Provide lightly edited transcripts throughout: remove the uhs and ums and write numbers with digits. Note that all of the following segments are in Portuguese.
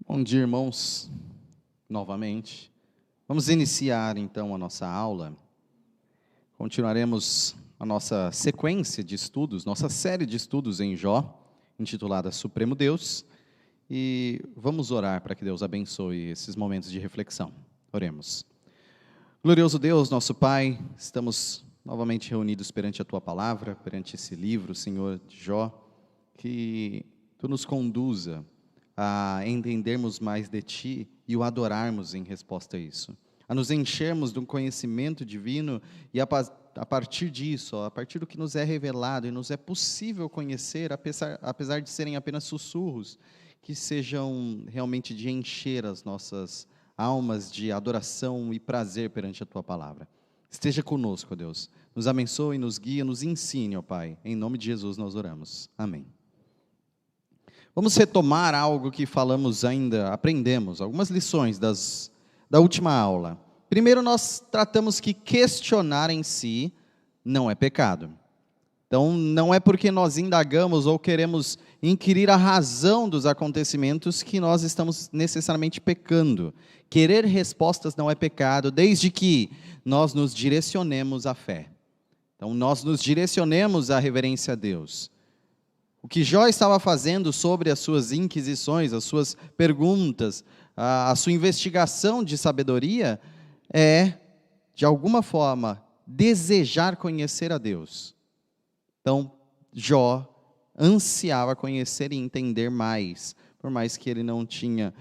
Bom dia, irmãos, novamente. Vamos iniciar, então, a nossa aula. Continuaremos a nossa sequência de estudos, nossa série de estudos em Jó, intitulada Supremo Deus, e vamos orar para que Deus abençoe esses momentos de reflexão. Oremos. Glorioso Deus, nosso Pai, estamos novamente reunidos perante a Tua Palavra, perante esse livro, Senhor, de Jó, que Tu nos conduza a entendermos mais de Ti e o adorarmos em resposta a isso. A nos enchermos de um conhecimento divino e a partir disso, a partir do que nos é revelado e nos é possível conhecer, apesar de serem apenas sussurros, que sejam realmente de encher as nossas almas de adoração e prazer perante a Tua Palavra. Esteja conosco, ó Deus. Nos abençoe, nos guia, nos ensine, ó Pai. Em nome de Jesus nós oramos. Amém. Vamos retomar algo que aprendemos, algumas lições da última aula. Primeiro, nós tratamos que questionar em si não é pecado. Então, não é porque nós indagamos ou queremos inquirir a razão dos acontecimentos que nós estamos necessariamente pecando. Querer respostas não é pecado, desde que nós nos direcionemos à fé. Então, nós nos direcionemos à reverência a Deus. O que Jó estava fazendo sobre as suas inquisições, as suas perguntas, a sua investigação de sabedoria, é, de alguma forma, desejar conhecer a Deus. Então, Jó ansiava conhecer e entender mais, por mais que ele não tinha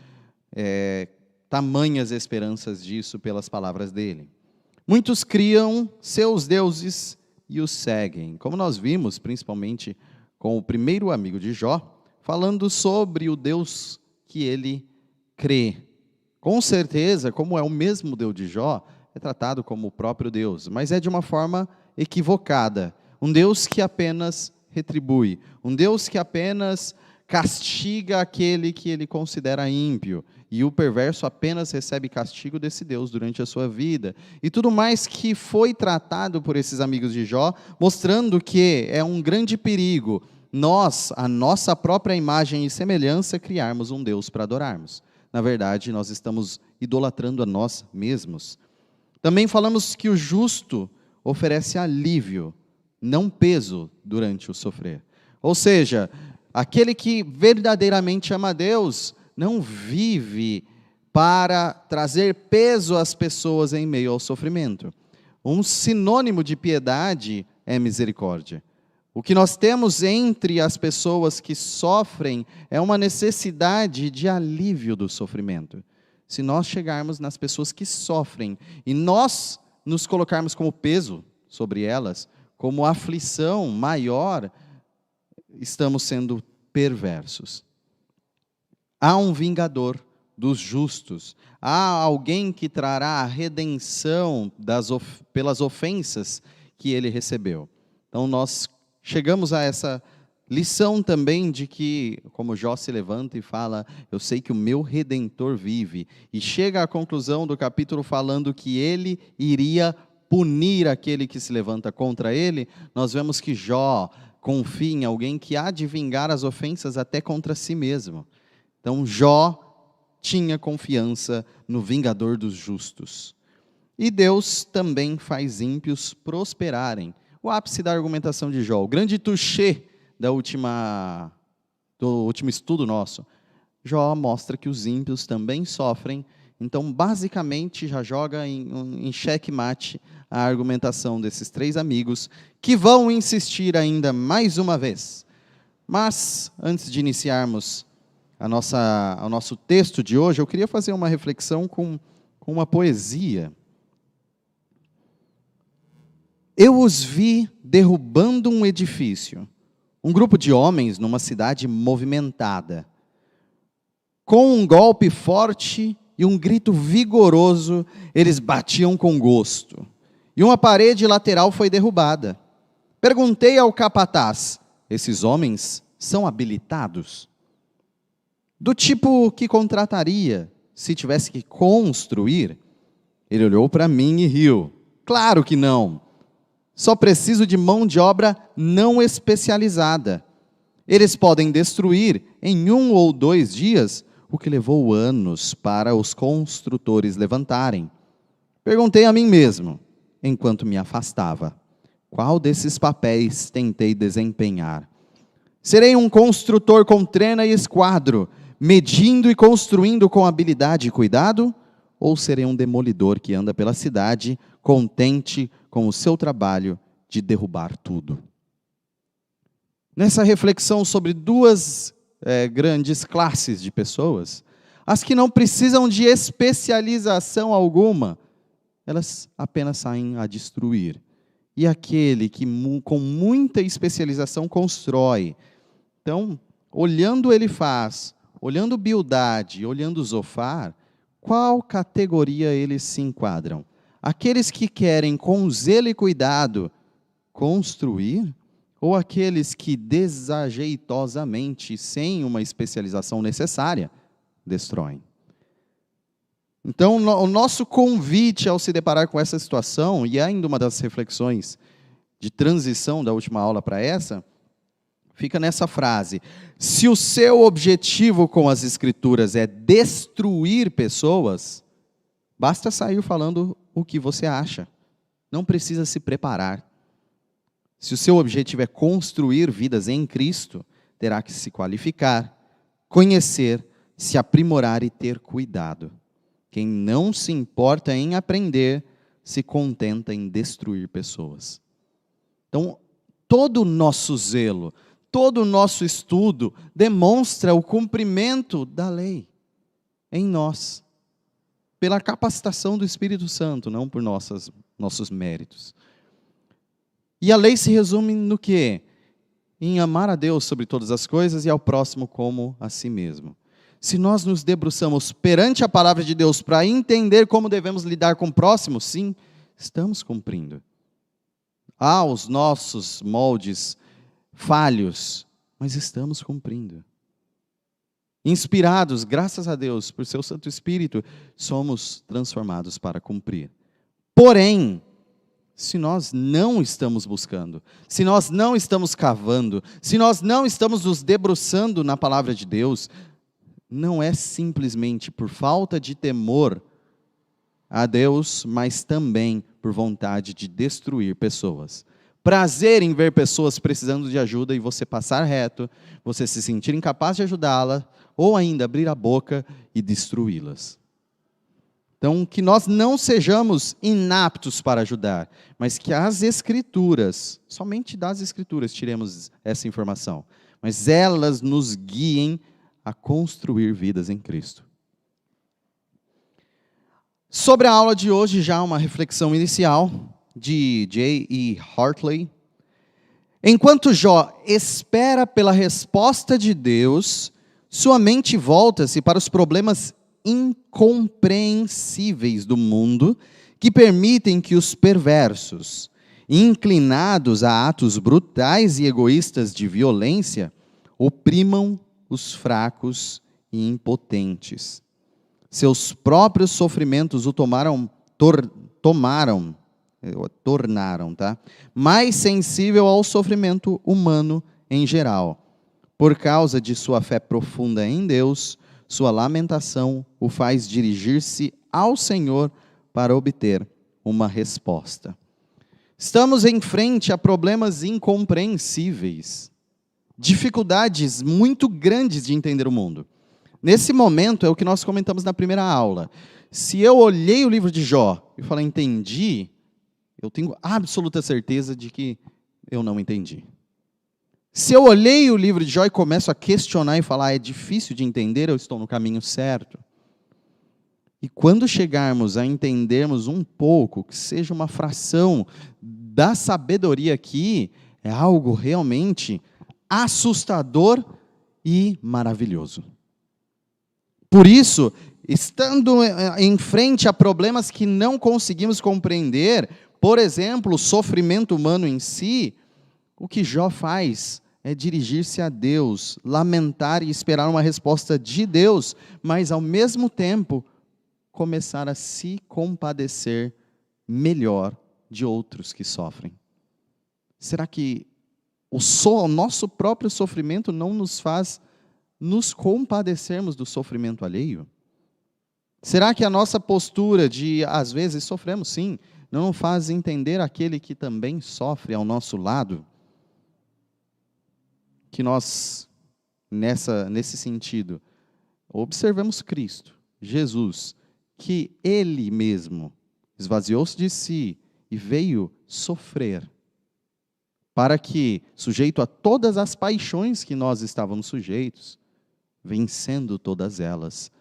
tamanhas esperanças disso pelas palavras dele. Muitos criam seus deuses e os seguem, como nós vimos, principalmente com o primeiro amigo de Jó, falando sobre o Deus que ele crê. Com certeza, como é o mesmo Deus de Jó, é tratado como o próprio Deus, mas é de uma forma equivocada. Um Deus que apenas retribui, um Deus que apenas castiga aquele que ele considera ímpio, e o perverso apenas recebe castigo desse Deus durante a sua vida. E tudo mais que foi tratado por esses amigos de Jó, mostrando que é um grande perigo nós, a nossa própria imagem e semelhança, criarmos um Deus para adorarmos. Na verdade, nós estamos idolatrando a nós mesmos. Também falamos que o justo oferece alívio, não peso durante o sofrer. Ou seja, aquele que verdadeiramente ama a Deus não vive para trazer peso às pessoas em meio ao sofrimento. Um sinônimo de piedade é misericórdia. O que nós temos entre as pessoas que sofrem é uma necessidade de alívio do sofrimento. Se nós chegarmos nas pessoas que sofrem e nós nos colocarmos como peso sobre elas, como aflição maior, estamos sendo perversos. Há um vingador dos justos, há alguém que trará a redenção pelas ofensas que ele recebeu. Então nós chegamos a essa lição também de que, como Jó se levanta e fala, eu sei que o meu Redentor vive, e chega à conclusão do capítulo falando que ele iria punir aquele que se levanta contra ele. Nós vemos que Jó confia em alguém que há de vingar as ofensas até contra si mesmo. Então Jó tinha confiança no vingador dos justos. E Deus também faz ímpios prosperarem. O ápice da argumentação de Jó, o grande touché do último estudo nosso. Jó mostra que os ímpios também sofrem, então basicamente já joga em xeque-mate a argumentação desses três amigos, que vão insistir ainda mais uma vez. Mas, antes de iniciarmos o nosso texto de hoje, eu queria fazer uma reflexão com uma poesia. Eu os vi derrubando um edifício, um grupo de homens numa cidade movimentada. Com um golpe forte e um grito vigoroso, eles batiam com gosto. E uma parede lateral foi derrubada. Perguntei ao capataz, esses homens são habilitados? Do tipo que contrataria se tivesse que construir? Ele olhou para mim e riu. Claro que não. Só preciso de mão de obra não especializada. Eles podem destruir, em 1 ou 2 dias, o que levou anos para os construtores levantarem. Perguntei a mim mesmo, enquanto me afastava, qual desses papéis tentei desempenhar? Serei um construtor com trena e esquadro, medindo e construindo com habilidade e cuidado? Ou serei um demolidor que anda pela cidade, contente com o seu trabalho de derrubar tudo? Nessa reflexão sobre duas grandes classes de pessoas, as que não precisam de especialização alguma, elas apenas saem a destruir. E aquele que com muita especialização constrói. Então, olhando Elifaz, olhando Bildade, olhando Zofar, qual categoria eles se enquadram? Aqueles que querem com zelo e cuidado construir? Ou aqueles que desajeitosamente, sem uma especialização necessária, destroem? Então, o nosso convite ao se deparar com essa situação, e ainda uma das reflexões de transição da última aula para essa, fica nessa frase: se o seu objetivo com as Escrituras é destruir pessoas, basta sair falando o que você acha. Não precisa se preparar. Se o seu objetivo é construir vidas em Cristo, terá que se qualificar, conhecer, se aprimorar e ter cuidado. Quem não se importa em aprender, se contenta em destruir pessoas. Então, todo o nosso zelo, todo o nosso estudo demonstra o cumprimento da lei em nós, pela capacitação do Espírito Santo, não por nossos méritos. E a lei se resume no quê? Em amar a Deus sobre todas as coisas e ao próximo como a si mesmo. Se nós nos debruçamos perante a palavra de Deus para entender como devemos lidar com o próximo, sim, estamos cumprindo. Há os nossos moldes falhos, mas estamos cumprindo. Inspirados, graças a Deus, por seu Santo Espírito, somos transformados para cumprir. Porém, se nós não estamos buscando, se nós não estamos cavando, se nós não estamos nos debruçando na palavra de Deus, não é simplesmente por falta de temor a Deus, mas também por vontade de destruir pessoas. Prazer em ver pessoas precisando de ajuda e você passar reto, você se sentir incapaz de ajudá-la, ou ainda abrir a boca e destruí-las. Então, que nós não sejamos inaptos para ajudar, mas que as Escrituras, somente das Escrituras tiremos essa informação, mas elas nos guiem a construir vidas em Cristo. Sobre a aula de hoje, já uma reflexão inicial de J.E. Hartley. Enquanto Jó espera pela resposta de Deus, sua mente volta-se para os problemas incompreensíveis do mundo que permitem que os perversos, inclinados a atos brutais e egoístas de violência, oprimam os fracos e impotentes. Seus próprios sofrimentos o tornaram mais sensível ao sofrimento humano em geral. Por causa de sua fé profunda em Deus, sua lamentação o faz dirigir-se ao Senhor para obter uma resposta. Estamos em frente a problemas incompreensíveis, dificuldades muito grandes de entender o mundo. Nesse momento, é o que nós comentamos na primeira aula. Se eu olhei o livro de Jó e falei, entendi, eu tenho absoluta certeza de que eu não entendi. Se eu olhei o livro de Jó e começo a questionar e falar, é difícil de entender, eu estou no caminho certo. E quando chegarmos a entendermos um pouco, que seja uma fração da sabedoria aqui, é algo realmente assustador e maravilhoso. Por isso, estando em frente a problemas que não conseguimos compreender, por exemplo, o sofrimento humano em si, o que Jó faz é dirigir-se a Deus, lamentar e esperar uma resposta de Deus, mas ao mesmo tempo começar a se compadecer melhor de outros que sofrem. Será que o nosso próprio sofrimento não nos faz nos compadecermos do sofrimento alheio? Será que a nossa postura de, às vezes, sofremos sim, não faz entender aquele que também sofre ao nosso lado? Que nós, nesse sentido, observemos Cristo, Jesus, que Ele mesmo esvaziou-se de si e veio sofrer, para que, sujeito a todas as paixões que nós estávamos sujeitos, vencendo todas elas,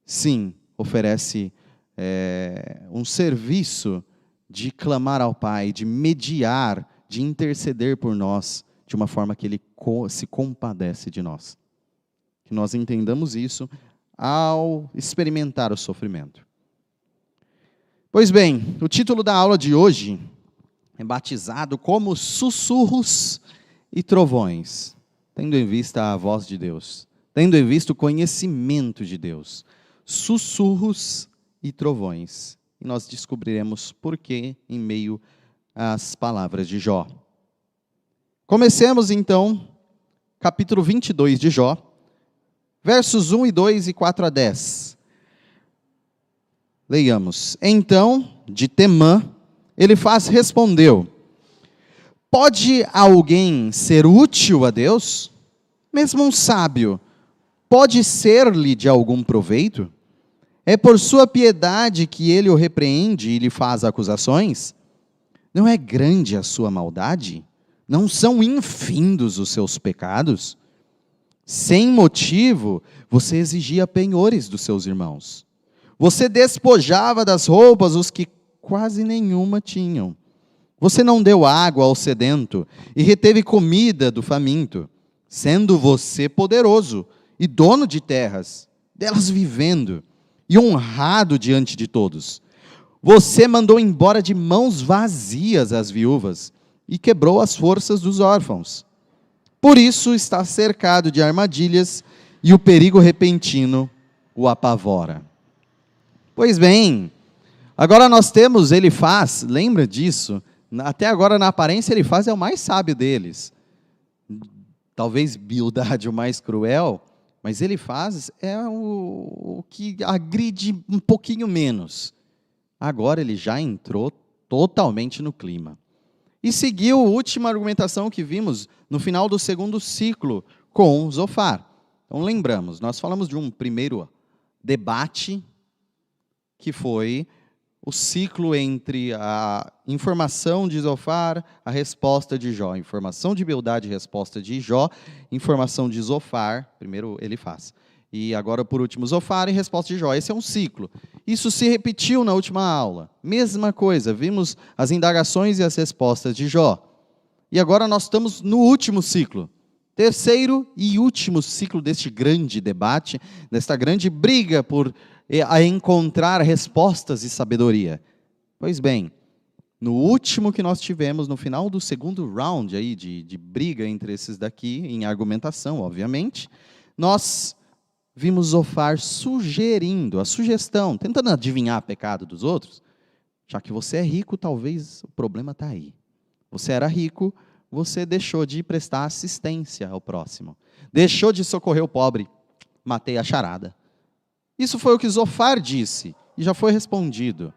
sim, oferece um serviço de clamar ao Pai, de mediar, de interceder por nós, de uma forma que Ele se compadece de nós. Que nós entendamos isso ao experimentar o sofrimento. Pois bem, o título da aula de hoje é batizado como Sussurros e Trovões, tendo em vista a voz de Deus, tendo em vista o conhecimento de Deus. Sussurros e trovões. E nós descobriremos por quê em meio às palavras de Jó. Comecemos então, capítulo 22 de Jó, versos 1 e 2 e 4 a 10. Leiamos. Então, de Temã, Elifaz respondeu: pode alguém ser útil a Deus? Mesmo um sábio, pode ser-lhe de algum proveito? É por sua piedade que ele o repreende e lhe faz acusações? Não é grande a sua maldade? Não são infindos os seus pecados? Sem motivo, você exigia penhores dos seus irmãos. Você despojava das roupas os que quase nenhuma tinham. Você não deu água ao sedento e reteve comida do faminto, sendo você poderoso e dono de terras, delas vivendo, e honrado diante de todos. Você mandou embora de mãos vazias as viúvas e quebrou as forças dos órfãos. Por isso está cercado de armadilhas e o perigo repentino o apavora. Pois bem, agora nós temos Elifaz, lembra disso? Até agora na aparência Elifaz é o mais sábio deles. Talvez Bildade o mais cruel, mas Elifaz é o que agride um pouquinho menos. Agora ele já entrou totalmente no clima. E seguiu a última argumentação que vimos no final do segundo ciclo com Zofar. Então lembramos, nós falamos de um primeiro debate, que foi o ciclo entre a informação de Zofar, a resposta de Jó. Informação de Bildade, resposta de Jó. Informação de Zofar, primeiro Elifaz. E agora, por último, Zofar e resposta de Jó. Esse é um ciclo. Isso se repetiu na última aula. Mesma coisa, vimos as indagações e as respostas de Jó. E agora nós estamos no último ciclo. Terceiro e último ciclo deste grande debate, desta grande briga por encontrar respostas e sabedoria. Pois bem, no último que nós tivemos, no final do segundo round aí de briga entre esses daqui, em argumentação, obviamente, nós vimos Zofar sugerindo, a sugestão, tentando adivinhar o pecado dos outros. Já que você é rico, talvez o problema está aí. Você era rico, você deixou de prestar assistência ao próximo. Deixou de socorrer o pobre. Matei a charada. Isso foi o que Zofar disse, e já foi respondido.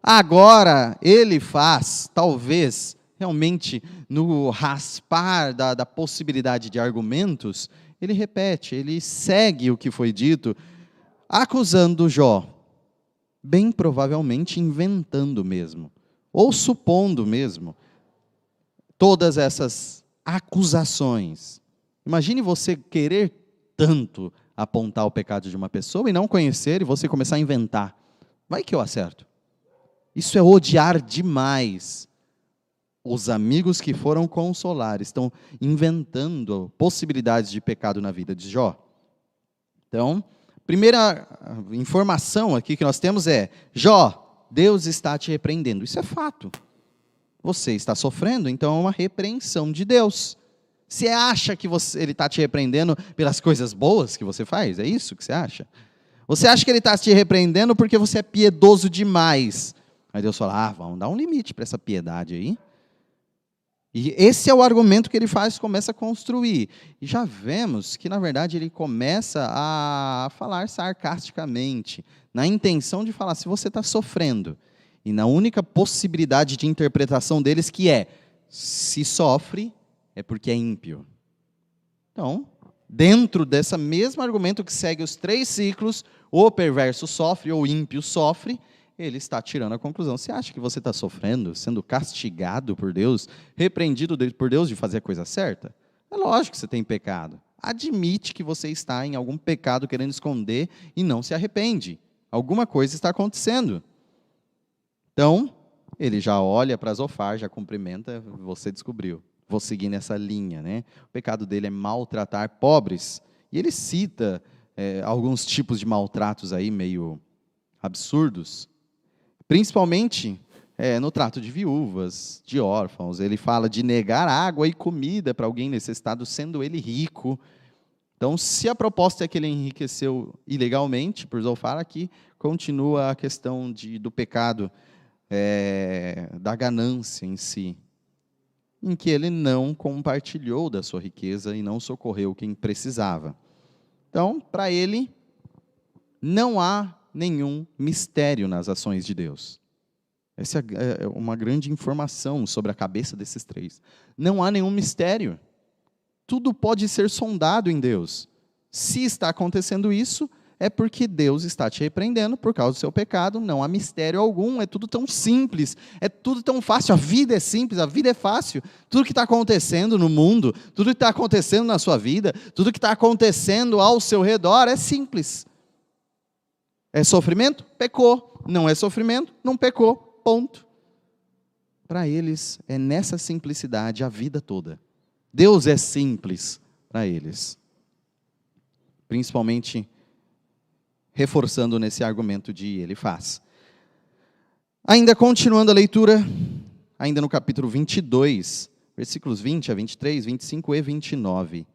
Agora, ele faz, talvez, realmente, no raspar da possibilidade de argumentos, ele repete, ele segue o que foi dito, acusando Jó, bem provavelmente inventando mesmo, ou supondo mesmo, todas essas acusações. Imagine você querer tanto apontar o pecado de uma pessoa e não conhecer, e você começar a inventar. Vai que eu acerto. Isso é odiar demais. Os amigos que foram consolar estão inventando possibilidades de pecado na vida de Jó. Então, primeira informação aqui que nós temos é: Jó, Deus está te repreendendo. Isso é fato. Você está sofrendo, então é uma repreensão de Deus. Você acha que ele está te repreendendo pelas coisas boas que você faz? É isso que você acha? Você acha que ele está te repreendendo porque você é piedoso demais? Aí Deus fala, vamos dar um limite para essa piedade aí. E esse é o argumento que ele começa a construir. E já vemos que, na verdade, ele começa a falar sarcasticamente, na intenção de falar, se você está sofrendo, e na única possibilidade de interpretação deles que é, se sofre, é porque é ímpio. Então, dentro desse mesmo argumento que segue os 3 ciclos, o perverso sofre, ou o ímpio sofre, ele está tirando a conclusão. Você acha que você está sofrendo, sendo castigado por Deus, repreendido por Deus de fazer a coisa certa? É lógico que você tem pecado. Admite que você está em algum pecado querendo esconder e não se arrepende. Alguma coisa está acontecendo. Então, ele já olha para Zofar, já cumprimenta, você descobriu. Vou seguir nessa linha, né? O pecado dele é maltratar pobres. E ele cita alguns tipos de maltratos aí meio absurdos. Principalmente no trato de viúvas, de órfãos. Ele fala de negar água e comida para alguém necessitado, sendo ele rico. Então, se a proposta é que ele enriqueceu ilegalmente, por Zofar, aqui continua a questão do pecado, da ganância em si, em que ele não compartilhou da sua riqueza e não socorreu quem precisava. Então, para ele, não há nenhum mistério nas ações de Deus. Essa é uma grande informação sobre a cabeça desses 3. Não há nenhum mistério. Tudo pode ser sondado em Deus. Se está acontecendo isso, é porque Deus está te repreendendo por causa do seu pecado. Não há mistério algum, é tudo tão simples, é tudo tão fácil. A vida é simples, a vida é fácil. Tudo que está acontecendo no mundo, tudo que está acontecendo na sua vida, tudo que está acontecendo ao seu redor é simples. É sofrimento? Pecou. Não é sofrimento? Não pecou. Ponto. Para eles, é nessa simplicidade a vida toda. Deus é simples para eles. Principalmente reforçando nesse argumento de Elifaz. Ainda continuando a leitura, ainda no capítulo 22, versículos 20 a 23, 25 e 29.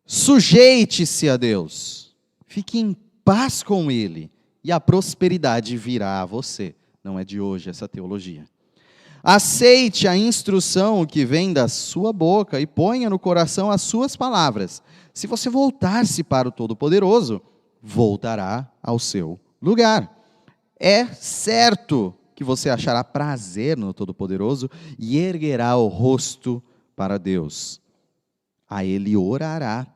Sujeite-se a Deus, fique em paz com Ele, e a prosperidade virá a você. Não é de hoje essa teologia. Aceite a instrução que vem da sua boca e ponha no coração as suas palavras. Se você voltar-se para o Todo-Poderoso, voltará ao seu lugar. É certo que você achará prazer no Todo-Poderoso e erguerá o rosto para Deus. A Ele orará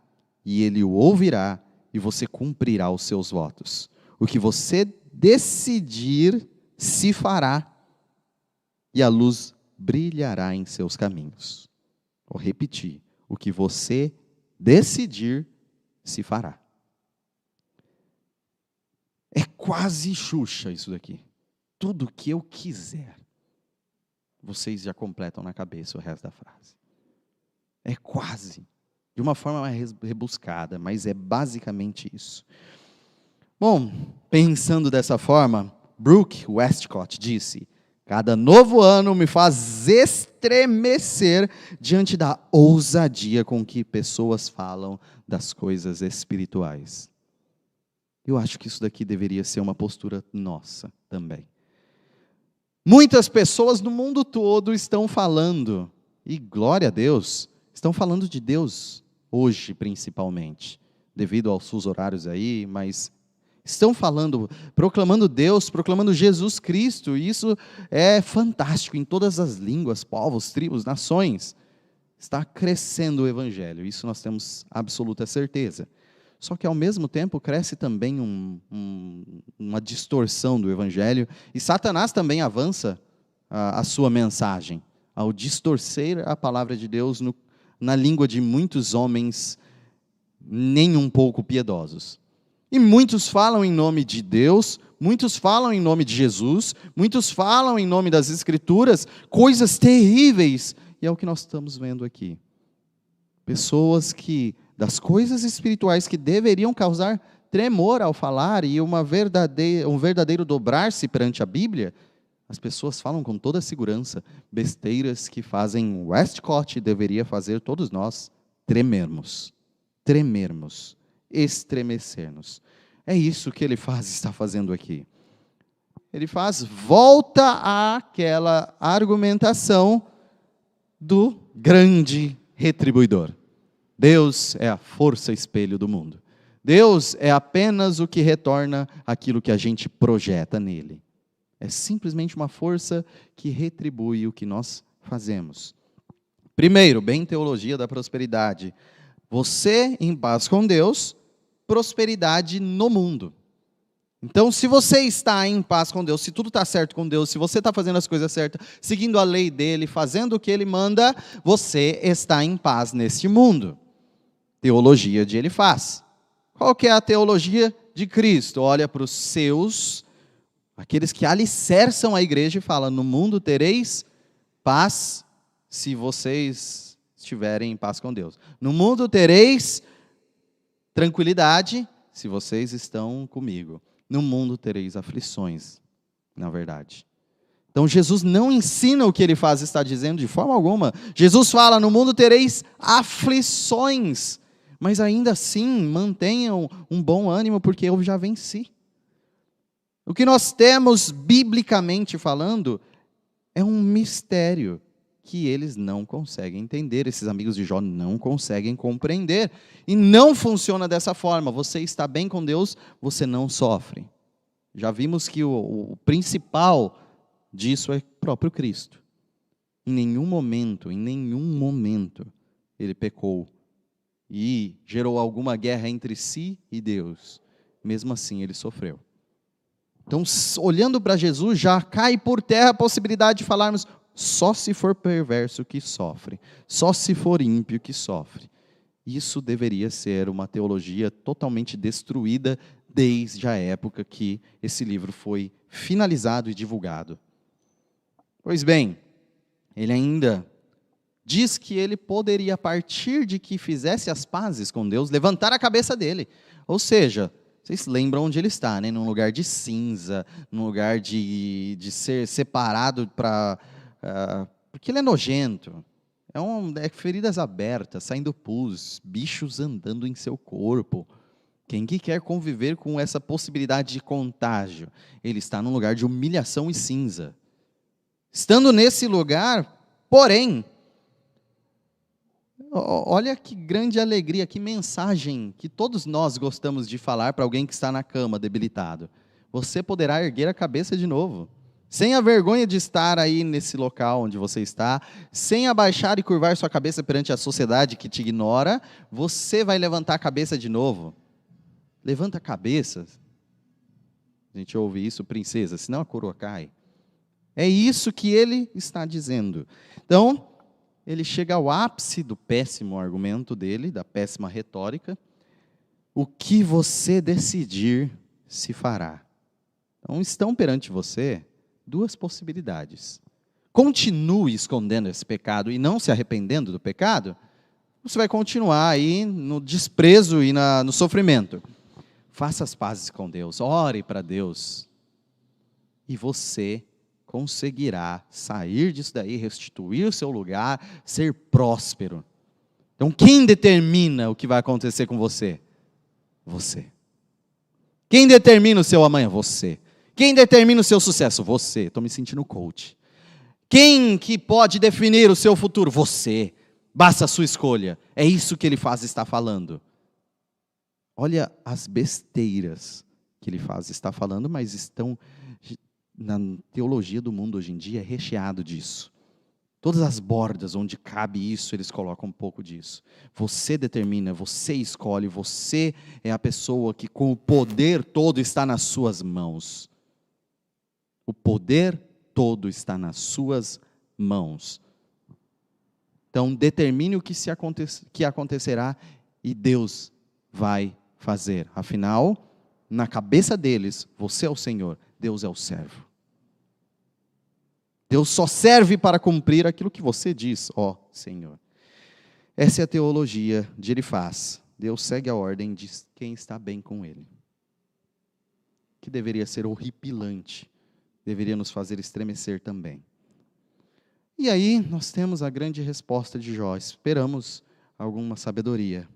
e Ele o ouvirá e você cumprirá os seus votos. O que você decidir se fará e a luz brilhará em seus caminhos. Vou repetir. O que você decidir se fará. É quase Xuxa isso daqui. Tudo que eu quiser. Vocês já completam na cabeça o resto da frase. É quase. De uma forma mais rebuscada, mas é basicamente isso. Bom, pensando dessa forma, Brooke Westcott disse: cada novo ano me faz estremecer diante da ousadia com que pessoas falam das coisas espirituais. Eu acho que isso daqui deveria ser uma postura nossa também. Muitas pessoas no mundo todo estão falando, e glória a Deus, estão falando de Deus hoje principalmente, devido aos fusos horários aí, mas estão falando, proclamando Deus, proclamando Jesus Cristo, e isso é fantástico em todas as línguas, povos, tribos, nações. Está crescendo o Evangelho, isso nós temos absoluta certeza. Só que ao mesmo tempo cresce também uma distorção do Evangelho, e Satanás também avança a sua mensagem, ao distorcer a palavra de Deus na língua de muitos homens nem um pouco piedosos. E muitos falam em nome de Deus, muitos falam em nome de Jesus, muitos falam em nome das Escrituras, coisas terríveis, e é o que nós estamos vendo aqui. Pessoas que, das coisas espirituais que deveriam causar tremor ao falar e um verdadeiro dobrar-se perante a Bíblia, as pessoas falam com toda a segurança, besteiras que fazem Westcott e deveria fazer todos nós tremermos, estremecermos. É isso que ele está fazendo aqui. Ele volta àquela argumentação do grande retribuidor. Deus é a força espelho do mundo. Deus é apenas o que retorna aquilo que a gente projeta nele. É simplesmente uma força que retribui o que nós fazemos. Primeiro, bem teologia da prosperidade. Você em paz com Deus, prosperidade no mundo. Então, se você está em paz com Deus, se tudo está certo com Deus, se você está fazendo as coisas certas, seguindo a lei dele, fazendo o que ele manda, você está em paz neste mundo. Teologia de Elifaz. Qual que é a teologia de Cristo? Olha para os seus, aqueles que alicerçam a igreja e fala: no mundo tereis paz se vocês estiverem em paz com Deus. No mundo tereis tranquilidade se vocês estão comigo. No mundo tereis aflições, na verdade. Então Jesus não ensina o que ele faz, está dizendo de forma alguma. Jesus fala: no mundo tereis aflições, mas ainda assim mantenham um bom ânimo, porque eu já venci. O que nós temos, biblicamente falando, é um mistério que eles não conseguem entender, esses amigos de Jó não conseguem compreender, e não funciona dessa forma. Você está bem com Deus, você não sofre. Já vimos que o principal disso é próprio Cristo. Em nenhum momento, ele pecou e gerou alguma guerra entre si e Deus. Mesmo assim, ele sofreu. Então, olhando para Jesus, já cai por terra a possibilidade de falarmos: só se for perverso que sofre, só se for ímpio que sofre. Isso deveria ser uma teologia totalmente destruída desde a época que esse livro foi finalizado e divulgado. Pois bem, ele ainda diz que ele poderia, a partir de que fizesse as pazes com Deus, levantar a cabeça dele. Ou seja, vocês lembram onde ele está, né? Num lugar de cinza, num lugar de ser separado para... porque ele é nojento. É feridas abertas, saindo pus, bichos andando em seu corpo. Quem que quer conviver com essa possibilidade de contágio? Ele está num lugar de humilhação e cinza. Estando nesse lugar, porém, olha que grande alegria, que mensagem que todos nós gostamos de falar para alguém que está na cama, debilitado. Você poderá erguer a cabeça de novo, sem a vergonha de estar aí nesse local onde você está, sem abaixar e curvar sua cabeça perante a sociedade que te ignora, você vai levantar a cabeça de novo. Levanta a cabeça. A gente ouve isso, princesa, senão a coroa cai. É isso que ele está dizendo. Então, ele chega ao ápice do péssimo argumento dele, da péssima retórica. O que você decidir se fará. Então, estão perante você duas possibilidades. Continue escondendo esse pecado e não se arrependendo do pecado, você vai continuar aí no desprezo e no sofrimento. Faça as pazes com Deus, ore para Deus, e você conseguirá sair disso daí, restituir o seu lugar, ser próspero. Então, quem determina o que vai acontecer com você? Você. Quem determina o seu amanhã? Você. Quem determina o seu sucesso? Você. Estou me sentindo coach. Quem que pode definir o seu futuro? Você. Basta a sua escolha. É isso que ele faz, está falando. Olha as besteiras que ele faz, está falando, mas estão na teologia do mundo hoje em dia, é recheado disso. Todas as bordas onde cabe isso, eles colocam um pouco disso. Você determina, você escolhe, você é a pessoa que com o poder todo está nas suas mãos. O poder todo está nas suas mãos. Então, determine o que acontecerá e Deus vai fazer. Afinal, na cabeça deles, você é o Senhor, Deus é o servo. Deus só serve para cumprir aquilo que você diz, ó Senhor. Essa é a teologia de Elifaz. Deus segue a ordem de quem está bem com ele. Que deveria ser horripilante. Deveria nos fazer estremecer também. E aí nós temos a grande resposta de Jó. Esperamos alguma sabedoria.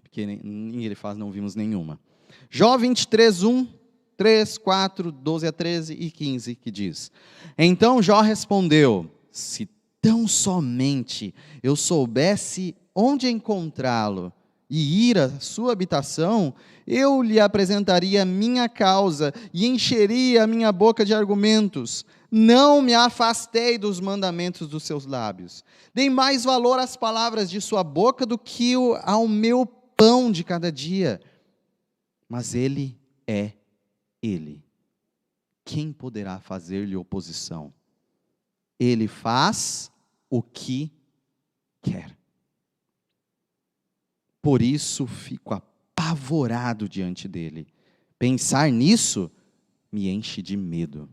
Porque em Elifaz não vimos nenhuma. Jó 23, 1, 3, 4, 12 a 13 e 15, que diz: Então Jó respondeu: se tão somente eu soubesse onde encontrá-lo e ir à sua habitação, eu lhe apresentaria a minha causa e encheria a minha boca de argumentos. Não me afastei dos mandamentos dos seus lábios. Dei mais valor às palavras de sua boca do que ao meu pão de cada dia. Mas ele é ele. Quem poderá fazer-lhe oposição? Ele faz o que quer. Por isso fico apavorado diante dele. Pensar nisso me enche de medo.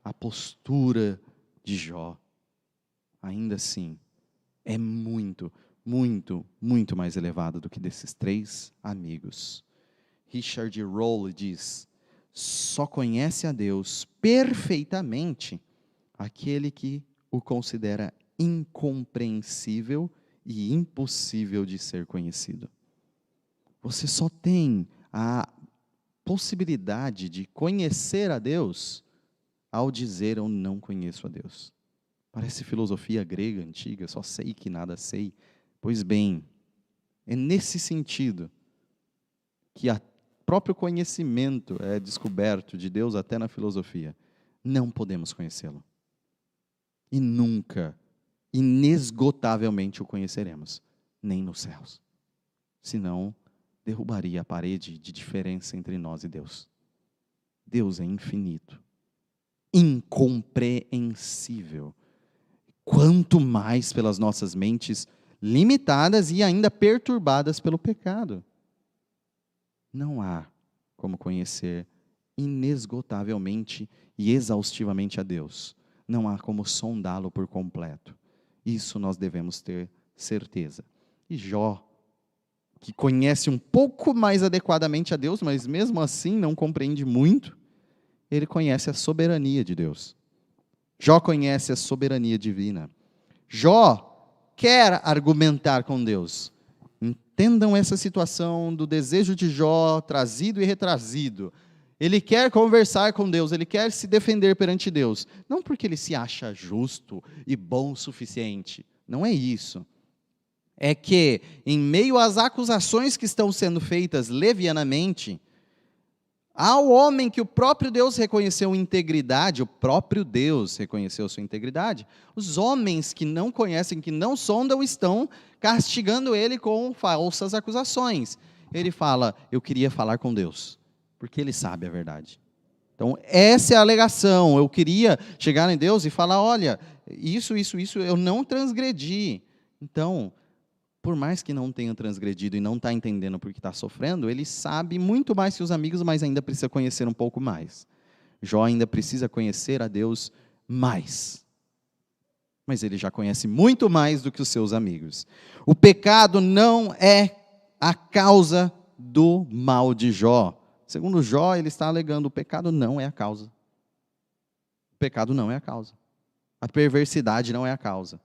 A postura de Jó, ainda assim, é muito, muito, muito mais elevada do que desses 3 amigos. Richard Rolle diz: só conhece a Deus perfeitamente aquele que o considera incompreensível e impossível de ser conhecido. Você só tem a possibilidade de conhecer a Deus ao dizer eu não conheço a Deus. Parece filosofia grega antiga, só sei que nada sei. Pois bem, é nesse sentido que o próprio conhecimento é descoberto de Deus até na filosofia. Não podemos conhecê-lo. E nunca, inesgotavelmente o conheceremos, nem nos céus. Senão, derrubaria a parede de diferença entre nós e Deus. Deus é infinito, incompreensível. Quanto mais pelas nossas mentes limitadas e ainda perturbadas pelo pecado. Não há como conhecer inesgotavelmente e exaustivamente a Deus. Não há como sondá-lo por completo. Isso nós devemos ter certeza. E Jó, que conhece um pouco mais adequadamente a Deus, mas mesmo assim não compreende muito, ele conhece a soberania de Deus. Jó conhece a soberania divina. Jó quer argumentar com Deus. Entendam essa situação do desejo de Jó, trazido e retrazido. Ele quer conversar com Deus, ele quer se defender perante Deus. Não porque ele se acha justo e bom o suficiente. Não é isso. É que, em meio às acusações que estão sendo feitas levianamente, ao homem que o próprio Deus reconheceu integridade, o próprio Deus reconheceu sua integridade, os homens que não conhecem, que não sondam, estão castigando ele com falsas acusações. Ele fala, eu queria falar com Deus, porque ele sabe a verdade. Então, essa é a alegação, eu queria chegar em Deus e falar, olha, isso, eu não transgredi. Então, por mais que não tenha transgredido e não está entendendo porque está sofrendo, ele sabe muito mais que os amigos, mas ainda precisa conhecer um pouco mais. Jó ainda precisa conhecer a Deus mais. Mas ele já conhece muito mais do que os seus amigos. O pecado não é a causa do mal de Jó. Segundo Jó, ele está alegando, o pecado não é a causa. O pecado não é a causa. A perversidade não é a causa.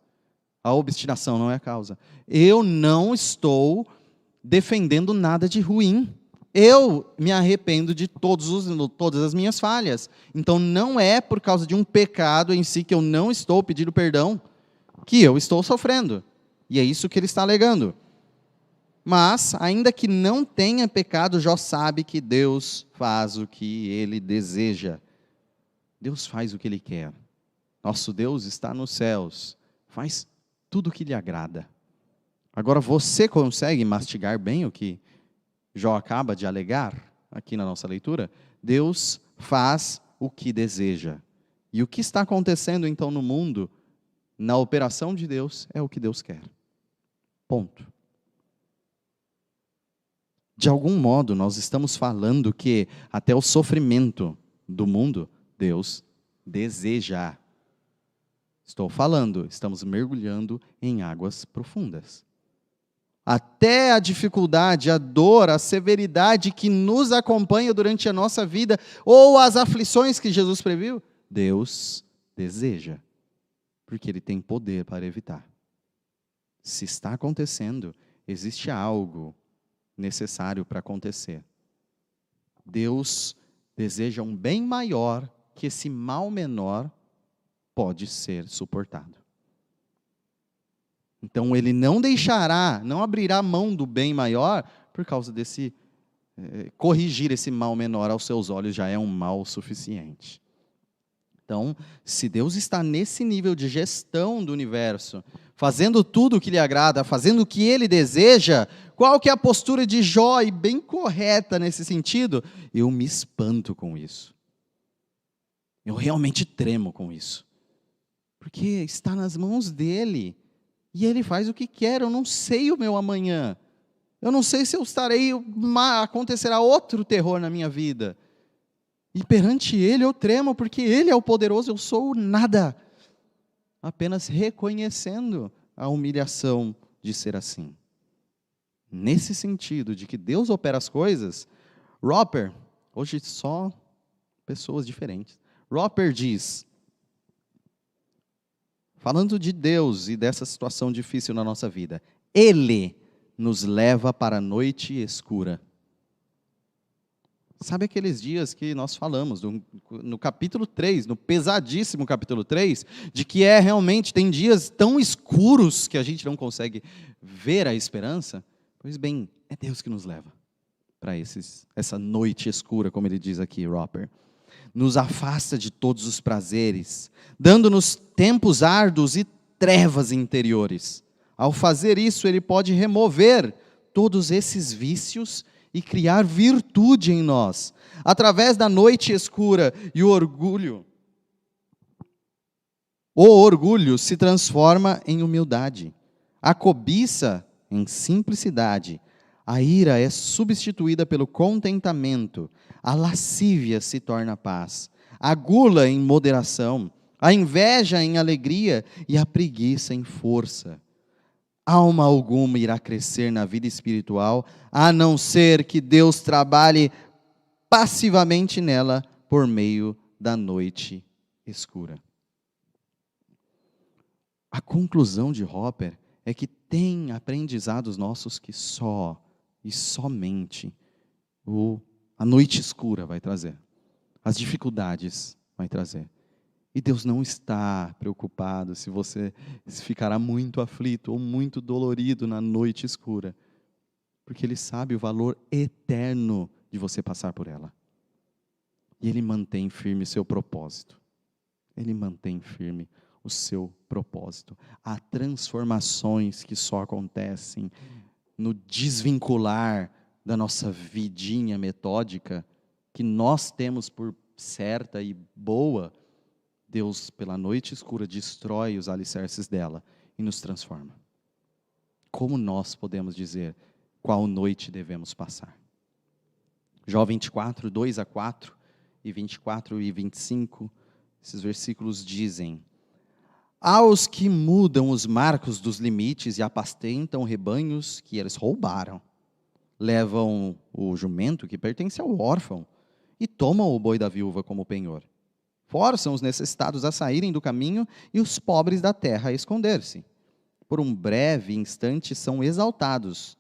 A obstinação não é a causa. Eu não estou defendendo nada de ruim. Eu me arrependo de todas as minhas falhas. Então não é por causa de um pecado em si que eu não estou pedindo perdão que eu estou sofrendo. E é isso que ele está alegando. Mas, ainda que não tenha pecado, Jó sabe que Deus faz o que ele deseja. Deus faz o que ele quer. Nosso Deus está nos céus. Faz tudo o que lhe agrada. Agora, você consegue mastigar bem o que Jó acaba de alegar aqui na nossa leitura? Deus faz o que deseja. E o que está acontecendo então no mundo, na operação de Deus, é o que Deus quer. Ponto. De algum modo, nós estamos falando que até o sofrimento do mundo, Deus deseja. Estou falando, estamos mergulhando em águas profundas. Até a dificuldade, a dor, a severidade que nos acompanha durante a nossa vida, ou as aflições que Jesus previu, Deus deseja, porque Ele tem poder para evitar. Se está acontecendo, existe algo necessário para acontecer. Deus deseja um bem maior que esse mal menor pode ser suportado. Então ele não deixará, não abrirá mão do bem maior por causa desse corrigir esse mal menor aos seus olhos já é um mal suficiente. Então, se Deus está nesse nível de gestão do universo, fazendo tudo o que lhe agrada, fazendo o que ele deseja, qual que é a postura de Jó, e bem correta nesse sentido? Eu me espanto com isso. Eu realmente tremo com isso. Porque está nas mãos dele. E ele faz o que quer, eu não sei o meu amanhã. Eu não sei se eu estarei, acontecerá outro terror na minha vida. E perante ele eu tremo, porque ele é o poderoso, eu sou o nada. Apenas reconhecendo a humilhação de ser assim. Nesse sentido, de que Deus opera as coisas, Roper, hoje só pessoas diferentes, Roper diz, falando de Deus e dessa situação difícil na nossa vida, Ele nos leva para a noite escura. Sabe aqueles dias que nós falamos, no capítulo 3, no pesadíssimo capítulo 3, de que realmente tem dias tão escuros que a gente não consegue ver a esperança? Pois bem, é Deus que nos leva para essa noite escura, como ele diz aqui, Roper. Nos afasta de todos os prazeres, dando-nos tempos árduos e trevas interiores. Ao fazer isso, ele pode remover todos esses vícios e criar virtude em nós. Através da noite escura e o orgulho se transforma em humildade, a cobiça em simplicidade, a ira é substituída pelo contentamento, a lascívia se torna paz, a gula em moderação, a inveja em alegria e a preguiça em força. Alma alguma irá crescer na vida espiritual, a não ser que Deus trabalhe passivamente nela por meio da noite escura. A conclusão de Roper é que tem aprendizados nossos que só e somente a noite escura vai trazer, as dificuldades vai trazer. E Deus não está preocupado se você ficará muito aflito ou muito dolorido na noite escura, porque Ele sabe o valor eterno de você passar por ela. E Ele mantém firme seu propósito. Ele mantém firme o seu propósito. Há transformações que só acontecem no desvincular da nossa vidinha metódica, que nós temos por certa e boa. Deus, pela noite escura, destrói os alicerces dela e nos transforma. Como nós podemos dizer qual noite devemos passar? Jó 24, 2-4 e 24 e 25, esses versículos dizem: aos que mudam os marcos dos limites e apacentam rebanhos que eles roubaram, levam o jumento que pertence ao órfão e tomam o boi da viúva como penhor. Forçam os necessitados a saírem do caminho e os pobres da terra a esconder-se. Por um breve instante são exaltados,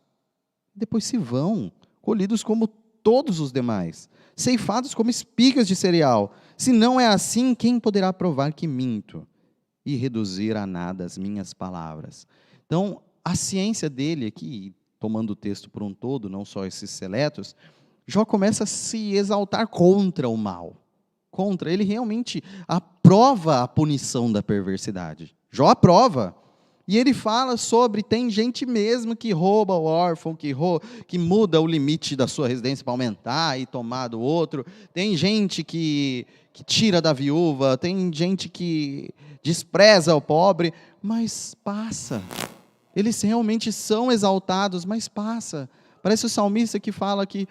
depois se vão, colhidos como todos os demais, ceifados como espigas de cereal. Se não é assim, quem poderá provar que minto e reduzir a nada as minhas palavras? Então, a ciência dele aqui, tomando o texto por um todo, não só esses seletos, Jó começa a se exaltar contra o mal. Ele realmente aprova a punição da perversidade. Jó aprova. E ele fala sobre, tem gente mesmo que rouba o órfão, que muda o limite da sua residência para aumentar e tomar do outro. Tem gente que tira da viúva, tem gente que despreza o pobre, mas passa. Eles realmente são exaltados, mas passa. Parece o salmista que fala que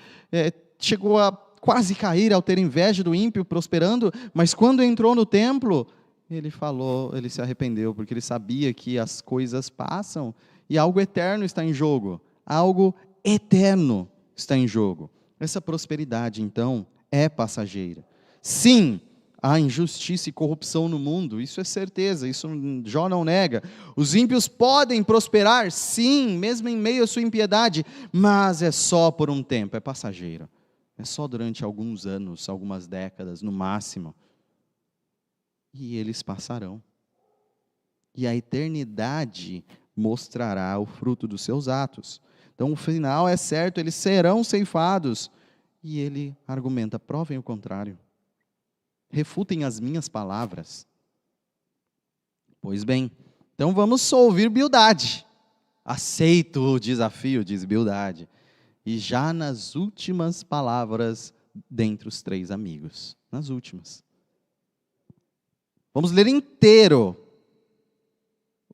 chegou a quase cair ao ter inveja do ímpio prosperando, mas quando entrou no templo, ele se arrependeu, porque ele sabia que as coisas passam e algo eterno está em jogo. Algo eterno está em jogo. Essa prosperidade, então, é passageira. Sim, há injustiça e corrupção no mundo, isso é certeza, isso Jó não nega. Os ímpios podem prosperar, sim, mesmo em meio à sua impiedade, mas é só por um tempo, é passageiro. É só durante alguns anos, algumas décadas, no máximo. E eles passarão. E a eternidade mostrará o fruto dos seus atos. Então, o final é certo, eles serão ceifados. E ele argumenta, provem o contrário. Refutem as minhas palavras. Pois bem, então vamos ouvir Bildade. Aceito o desafio, diz Bildade. E já nas últimas palavras, dentre os três amigos. Nas últimas. Vamos ler inteiro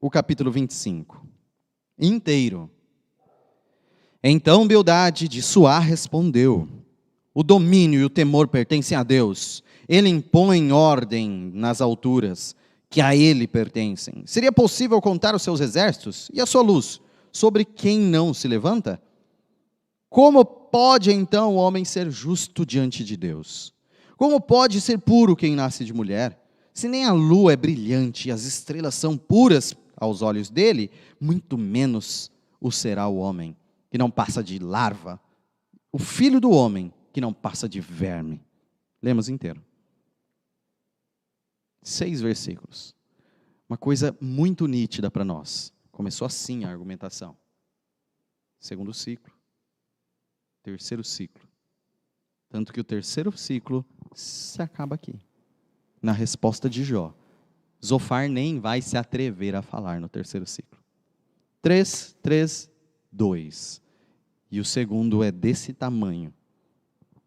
o capítulo 25. Inteiro. Então Bildade de Suá respondeu: o domínio e o temor pertencem a Deus. Ele impõe ordem nas alturas, que a Ele pertencem. Seria possível contar os seus exércitos e a sua luz sobre quem não se levanta? Como pode então o homem ser justo diante de Deus? Como pode ser puro quem nasce de mulher? Se nem a lua é brilhante e as estrelas são puras aos olhos dele, muito menos o será o homem, que não passa de larva, o filho do homem, que não passa de verme. Lemos inteiro. 6 versículos. Uma coisa muito nítida para nós. Começou assim a argumentação. Segundo ciclo. Terceiro ciclo. Tanto que o terceiro ciclo se acaba aqui. Na resposta de Jó. Zofar nem vai se atrever a falar no terceiro ciclo. 3, 3, 2. E o segundo é desse tamanho.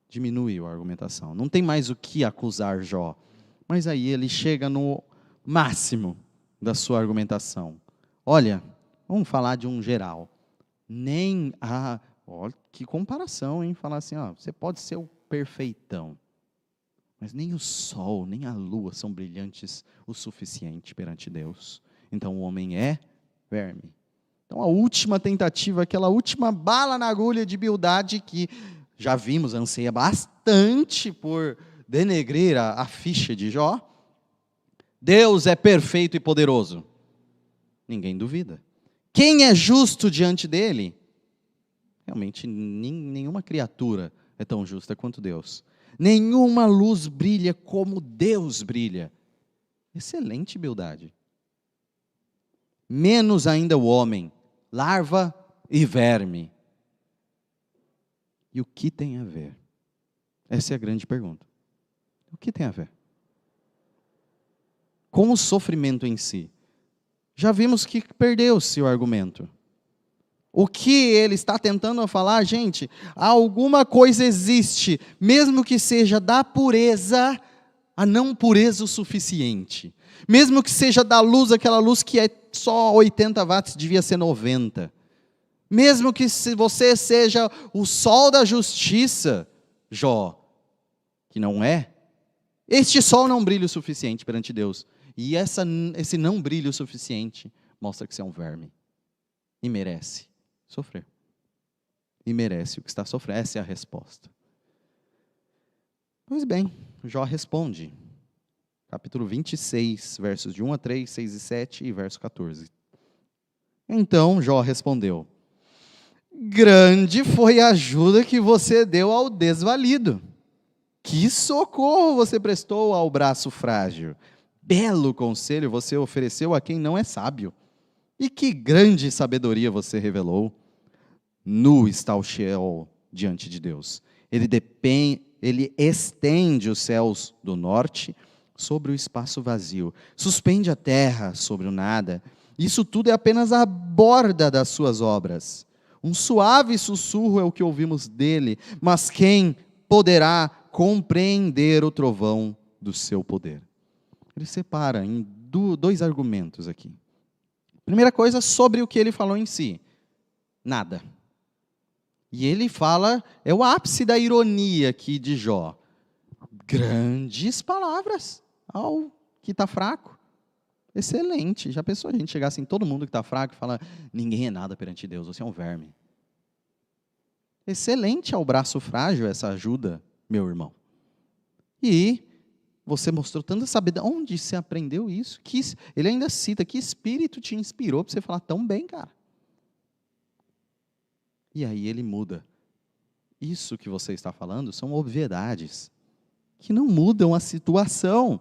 Diminuiu a argumentação. Não tem mais o que acusar Jó. Mas aí ele chega no máximo da sua argumentação. Olha, vamos falar de um geral. Olha que comparação, hein? Falar assim, você pode ser o perfeitão. Mas nem o sol, nem a lua são brilhantes o suficiente perante Deus. Então o homem é verme. Então a última tentativa, aquela última bala na agulha de Bildade que já vimos, anseia bastante por denegrir a ficha de Jó. Deus é perfeito e poderoso. Ninguém duvida. Quem é justo diante dele? Realmente nenhuma criatura é tão justa quanto Deus. Nenhuma luz brilha como Deus brilha. Excelente Bildade. Menos ainda o homem, larva e verme. E o que tem a ver? Essa é a grande pergunta. O que tem a ver? Com o sofrimento em si. Já vimos que perdeu-se o argumento. O que ele está tentando falar, gente, alguma coisa existe, mesmo que seja da pureza, a não pureza o suficiente. Mesmo que seja da luz, aquela luz que é só 80 watts, devia ser 90. Mesmo que você seja o sol da justiça, Jó, que não é, este sol não brilha o suficiente perante Deus. E esse não brilho o suficiente mostra que você é um verme. E merece sofrer. E merece o que está sofrendo. Essa é a resposta. Pois bem, Jó responde. Capítulo 26, versos de 1 a 3, 6 e 7 e verso 14. Então Jó respondeu: grande foi a ajuda que você deu ao desvalido. Que socorro você prestou ao braço frágil. Belo conselho você ofereceu a quem não é sábio. E que grande sabedoria você revelou. Nu está o Sheol diante de Deus. Ele estende os céus do norte sobre o espaço vazio. Suspende a terra sobre o nada. Isso tudo é apenas a borda das suas obras. Um suave sussurro é o que ouvimos dele. Mas quem poderá compreender o trovão do seu poder? Ele separa em 2 argumentos aqui. Primeira coisa, sobre o que ele falou em si. Nada. E ele fala, é o ápice da ironia aqui de Jó. Grandes palavras ao que está fraco. Excelente. Já pensou a gente chegar assim, todo mundo que está fraco e fala, ninguém é nada perante Deus, você é um verme. Excelente ao braço frágil essa ajuda, meu irmão. E você mostrou tanta sabedoria. Onde você aprendeu isso? Ele ainda cita, que espírito te inspirou para você falar tão bem, cara? E aí ele muda. Isso que você está falando são obviedades que não mudam a situação.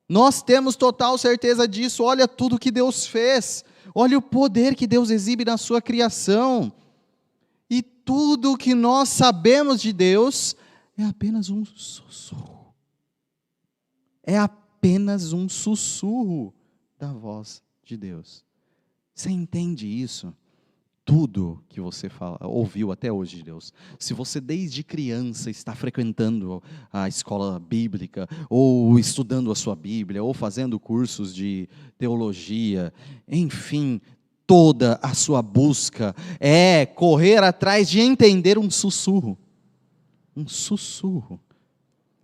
Nós temos total certeza disso. Olha tudo que Deus fez. Olha o poder que Deus exibe na sua criação. E tudo o que nós sabemos de Deus é apenas um sussurro. É apenas um sussurro da voz de Deus. Você entende isso? Tudo que você ouviu até hoje de Deus. Se você desde criança está frequentando a escola bíblica, ou estudando a sua Bíblia, ou fazendo cursos de teologia, enfim, toda a sua busca é correr atrás de entender um sussurro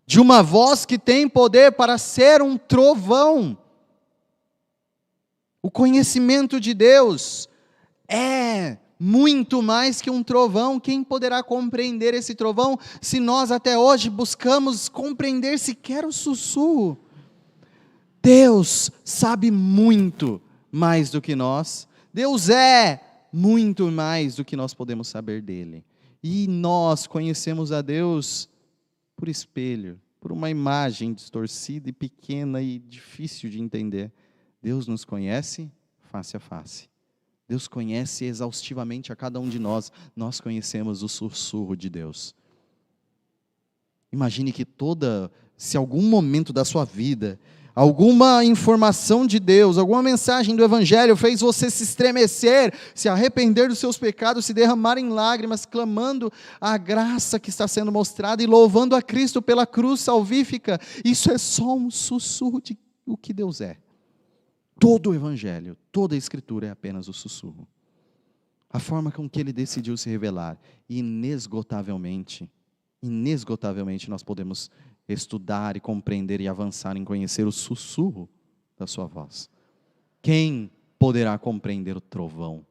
de uma voz que tem poder para ser um trovão. O conhecimento de Deus é muito mais que um trovão. Quem poderá compreender esse trovão se nós até hoje buscamos compreender sequer o sussurro? Deus sabe muito mais do que nós. Deus é muito mais do que nós podemos saber dele. E nós conhecemos a Deus por espelho, por uma imagem distorcida e pequena e difícil de entender. Deus nos conhece face a face. Deus conhece exaustivamente a cada um de nós. Nós conhecemos o sussurro de Deus. Imagine que se algum momento da sua vida, alguma informação de Deus, alguma mensagem do Evangelho fez você se estremecer, se arrepender dos seus pecados, se derramar em lágrimas, clamando a graça que está sendo mostrada e louvando a Cristo pela cruz salvífica. Isso é só um sussurro de o que Deus é. Todo o Evangelho, toda a Escritura é apenas o sussurro. A forma com que Ele decidiu se revelar. E inesgotavelmente nós podemos estudar e compreender e avançar em conhecer o sussurro da sua voz. Quem poderá compreender o trovão?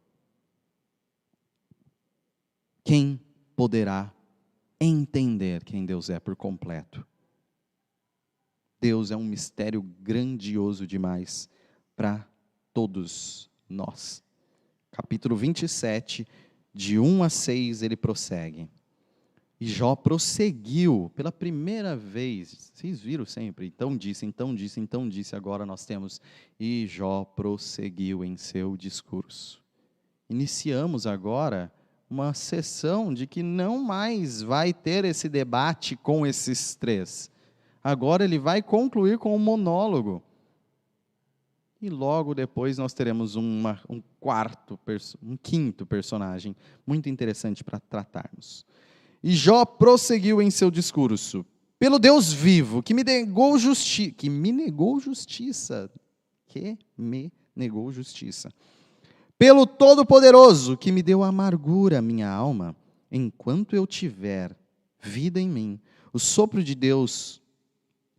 Quem poderá entender quem Deus é por completo? Deus é um mistério grandioso demais para todos nós. Capítulo 27, de 1 a 6, ele prossegue. E Jó prosseguiu pela primeira vez. Vocês viram sempre? Então disse. Agora nós temos. E Jó prosseguiu em seu discurso. Iniciamos agora uma sessão de que não mais vai ter esse debate com esses três. Agora ele vai concluir com um monólogo. E logo depois nós teremos um quinto personagem muito interessante para tratarmos. E Jó prosseguiu em seu discurso: pelo Deus vivo, que me negou justiça, pelo Todo-Poderoso, que me deu amargura à minha alma, enquanto eu tiver vida em mim, o sopro de Deus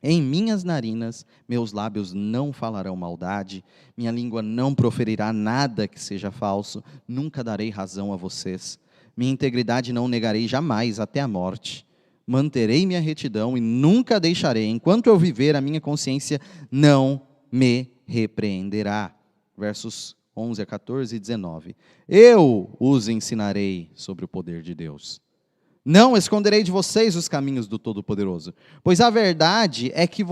em minhas narinas, meus lábios não falarão maldade, minha língua não proferirá nada que seja falso, nunca darei razão a vocês, minha integridade não negarei jamais até a morte, manterei minha retidão e nunca deixarei, enquanto eu viver, a minha consciência não me repreenderá. Versos 11 a 14 e 19. Eu os ensinarei sobre o poder de Deus. Não esconderei de vocês os caminhos do Todo-Poderoso, pois a verdade é que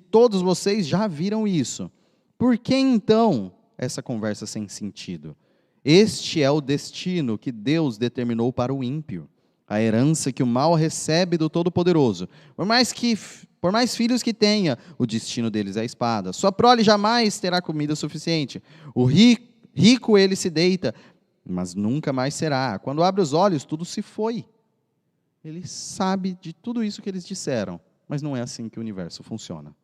todos vocês já viram isso. Por que então essa conversa sem sentido? Este é o destino que Deus determinou para o ímpio, a herança que o mal recebe do Todo-Poderoso. Por mais filhos que tenha, o destino deles é a espada. Sua prole jamais terá comida suficiente. O rico ele se deita, mas nunca mais será. Quando abre os olhos, tudo se foi. Ele sabe de tudo isso que eles disseram, mas não é assim que o universo funciona.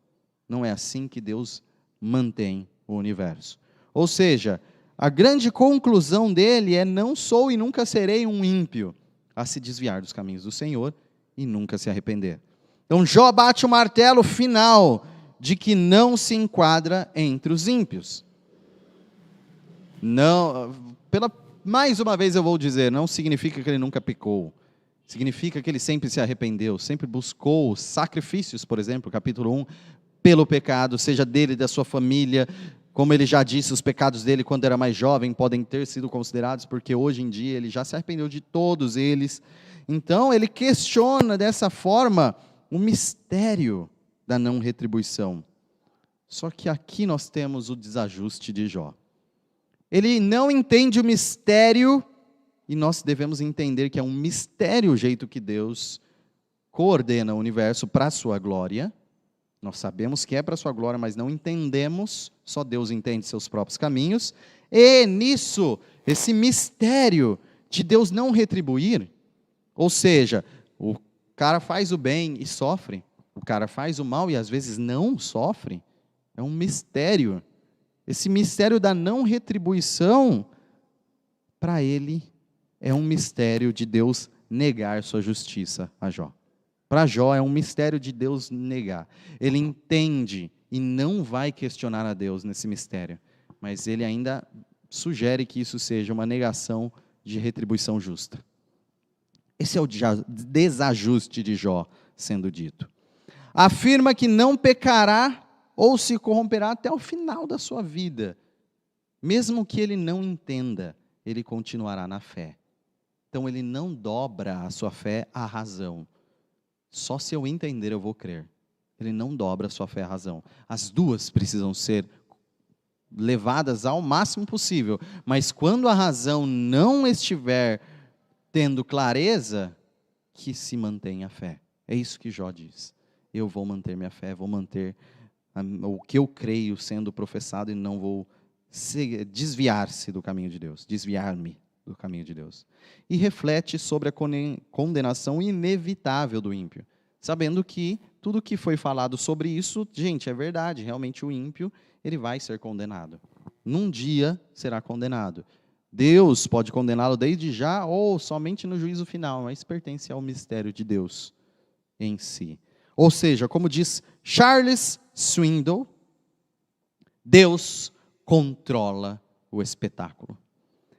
Não é assim que Deus mantém o universo. Ou seja, a grande conclusão dele é: não sou e nunca serei um ímpio a se desviar dos caminhos do Senhor e nunca se arrepender. Então Jó bate o martelo final de que não se enquadra entre os ímpios. Não, mais uma vez eu vou dizer, não significa que ele nunca pecou. Significa que ele sempre se arrependeu, sempre buscou sacrifícios, por exemplo, capítulo 1, pelo pecado, seja dele e da sua família. Como ele já disse, os pecados dele quando era mais jovem podem ter sido considerados, porque hoje em dia ele já se arrependeu de todos eles. Então ele questiona dessa forma o mistério da não retribuição. Só que aqui nós temos o desajuste de Jó. Ele não entende o mistério, e nós devemos entender que é um mistério o jeito que Deus coordena o universo para a sua glória. Nós sabemos que é para a sua glória, mas não entendemos, só Deus entende seus próprios caminhos. E nisso, esse mistério de Deus não retribuir, ou seja, o cara faz o bem e sofre, o cara faz o mal e às vezes não sofre, é um mistério. Esse mistério da não retribuição, para ele, é um mistério de Deus negar sua justiça a Jó. Para Jó é um mistério de Deus negar. Ele entende e não vai questionar a Deus nesse mistério, mas ele ainda sugere que isso seja uma negação de retribuição justa. Esse é o desajuste de Jó sendo dito. Afirma que não pecará ou se corromperá até o final da sua vida. Mesmo que ele não entenda, ele continuará na fé. Então ele não dobra a sua fé à razão. Só se eu entender eu vou crer. Ele não dobra a sua fé à razão. As duas precisam ser levadas ao máximo possível. Mas quando a razão não estiver tendo clareza, que se mantenha a fé. É isso que Jó diz. Eu vou manter minha fé, vou manter o que eu creio sendo professado e não vou desviar-se do caminho de Deus, desviar-me do caminho de Deus. E reflete sobre a condenação inevitável do ímpio, sabendo que tudo que foi falado sobre isso, gente, é verdade, realmente o ímpio, ele vai ser condenado. Num dia será condenado. Deus pode condená-lo desde já ou somente no juízo final, mas pertence ao mistério de Deus em si. Ou seja, como diz Charles Swindoll, Deus controla o espetáculo.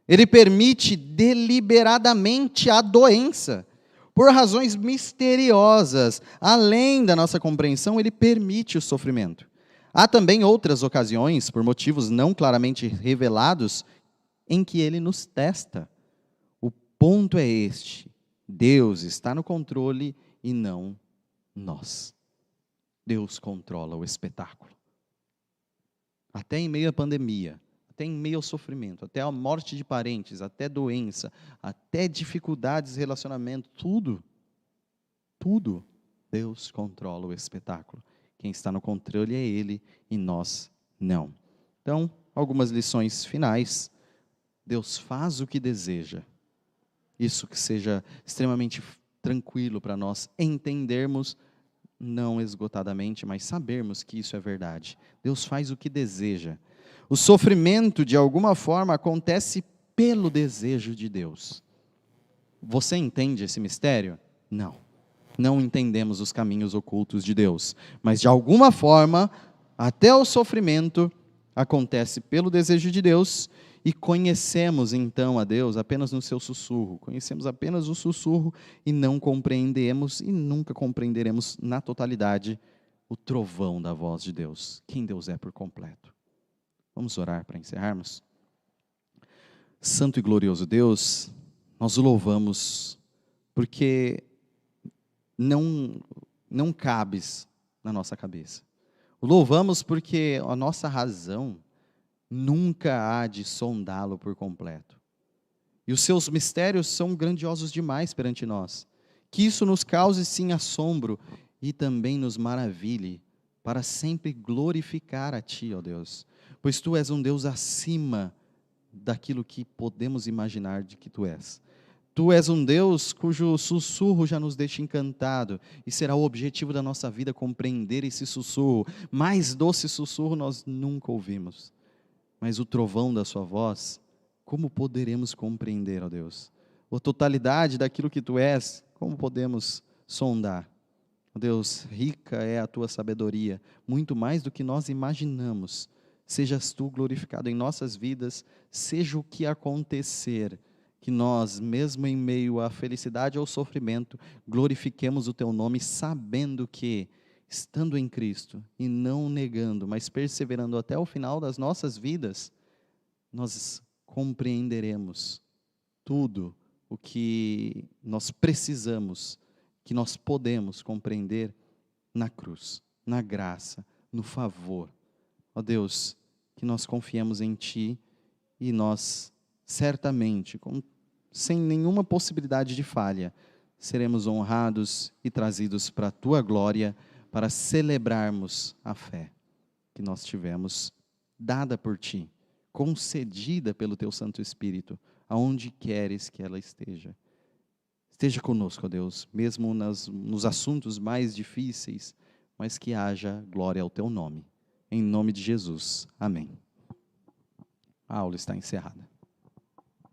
Ele permite deliberadamente a doença, por razões misteriosas, além da nossa compreensão, ele permite o sofrimento. Há também outras ocasiões, por motivos não claramente revelados, em que ele nos testa. O ponto é este: Deus está no controle e não nós. Deus controla o espetáculo. Até em meio à pandemia, até em meio ao sofrimento, até a morte de parentes, até doença, até dificuldades de relacionamento, tudo, Deus controla o espetáculo. Quem está no controle é Ele e nós não. Então, algumas lições finais. Deus faz o que deseja. Isso que seja extremamente tranquilo para nós entendermos, não esgotadamente, mas sabermos que isso é verdade. Deus faz o que deseja. O sofrimento, de alguma forma, acontece pelo desejo de Deus. Você entende esse mistério? Não. Não entendemos os caminhos ocultos de Deus. Mas, de alguma forma, até o sofrimento acontece pelo desejo de Deus e conhecemos, então, a Deus apenas no seu sussurro. Conhecemos apenas o sussurro e não compreendemos e nunca compreenderemos na totalidade o trovão da voz de Deus. Quem Deus é por completo. Vamos orar para encerrarmos? Santo e glorioso Deus, nós o louvamos porque não cabes na nossa cabeça. O louvamos porque a nossa razão nunca há de sondá-lo por completo. E os seus mistérios são grandiosos demais perante nós. Que isso nos cause sim assombro e também nos maravilhe para sempre glorificar a Ti, ó Deus. Pois Tu és um Deus acima daquilo que podemos imaginar de que Tu és. Tu és um Deus cujo sussurro já nos deixa encantado, e será o objetivo da nossa vida compreender esse sussurro. Mais doce sussurro nós nunca ouvimos. Mas o trovão da sua voz, como poderemos compreender, ó Deus? A totalidade daquilo que Tu és, como podemos sondar? Ó Deus, rica é a Tua sabedoria, muito mais do que nós imaginamos. Sejas Tu glorificado em nossas vidas, seja o que acontecer, que nós, mesmo em meio à felicidade ou sofrimento, glorifiquemos o Teu nome, sabendo que, estando em Cristo, e não negando, mas perseverando até o final das nossas vidas, nós compreenderemos tudo o que nós precisamos, que nós podemos compreender na cruz, na graça, no favor. Ó Deus, que nós confiemos em Ti e nós, certamente, sem nenhuma possibilidade de falha, seremos honrados e trazidos para a Tua glória, para celebrarmos a fé que nós tivemos dada por Ti, concedida pelo Teu Santo Espírito, aonde queres que ela esteja. Esteja conosco, ó Deus, mesmo nos assuntos mais difíceis, mas que haja glória ao Teu nome. Em nome de Jesus. Amém. A aula está encerrada.